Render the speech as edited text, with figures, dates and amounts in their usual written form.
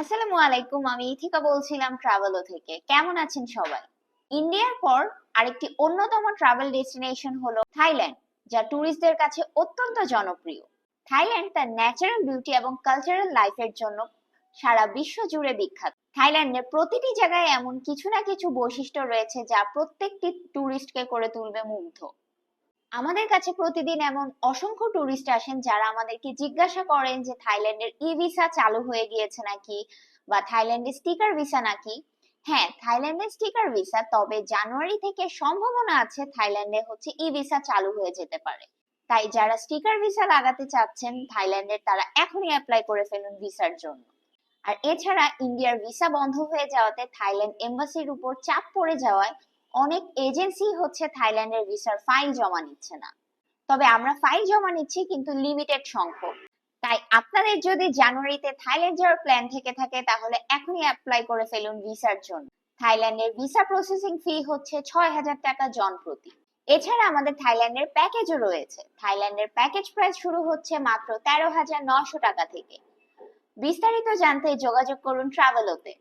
আসসালামু আলাইকুম, আমি ইথিকা বলছিলাম ট্রাভেলো থেকে। কেমন আছেন সবাই? ইন্ডিয়ার পর আরেকটি অন্যতম ট্রাভেল ডেস্টিনেশন হলো থাইল্যান্ড, যা ট্যুরিস্টদের কাছে অত্যন্ত জনপ্রিয়। থাইল্যান্ড তার ন্যাচারাল বিউটি এবং কালচারাল লাইফের জন্য সারা বিশ্ব জুড়ে বিখ্যাত। থাইল্যান্ডের প্রতিটি জায়গায় এমন কিছু না কিছু বৈশিষ্ট্য রয়েছে যা প্রত্যেকটি ট্যুরিস্টকে করে তুলবে মুগ্ধ। আমাদের কাছে প্রতিদিন এমন অসংখ্য টুরিস্ট আসেন যারা আমাদেরকে জিজ্ঞাসা করেন যে থাইল্যান্ডের ই ভিসা চালু হয়ে গিয়েছে নাকি, বা থাইল্যান্ডের স্টিকার ভিসা নাকি। হ্যাঁ, থাইল্যান্ডের স্টিকার ভিসা, তবে জানুয়ারি থেকে সম্ভাবনা আছে থাইল্যান্ডে ই ভিসা চালু হয়ে যেতে পারে। তাই যারা স্টিকার ভিসা লাগাতে চাচ্ছেন থাইল্যান্ডের, তারা এখনই অ্যাপ্লাই করে ফেলুন ভিসার জন্য। আর এছাড়া ইন্ডিয়ার ভিসা বন্ধ হয়ে যাওয়াতে থাইল্যান্ড এম্বাসির উপর চাপ পড়ে যাওয়ায় অনেক এজেন্সি থাইল্যান্ডের ভিসার ফাইল জমা নিচ্ছে না। তবে আমরা ফাইল জমা নিচ্ছি, কিন্তু লিমিটেড সংখ্যক। তাই আপনাদের যদি জানুয়ারিতে থাইল্যান্ড যাওয়ার প্ল্যান থেকে থাকে তাহলে এখনই অ্যাপ্লাই করে ফেলুন ভিসার জন্য। থাইল্যান্ডের ভিসা প্রসেসিং ফি হচ্ছে ৬,০০০ টাকা জন প্রতি। এছাড়া আমাদের থাইল্যান্ডের প্যাকেজও রয়েছে। থাইল্যান্ডের প্যাকেজ প্রাইস শুরু হচ্ছে মাত্র ১৩,৯০০ টাকা থেকে। বিস্তারিত জানতে যোগাযোগ করুন ট্রাভেলোতে।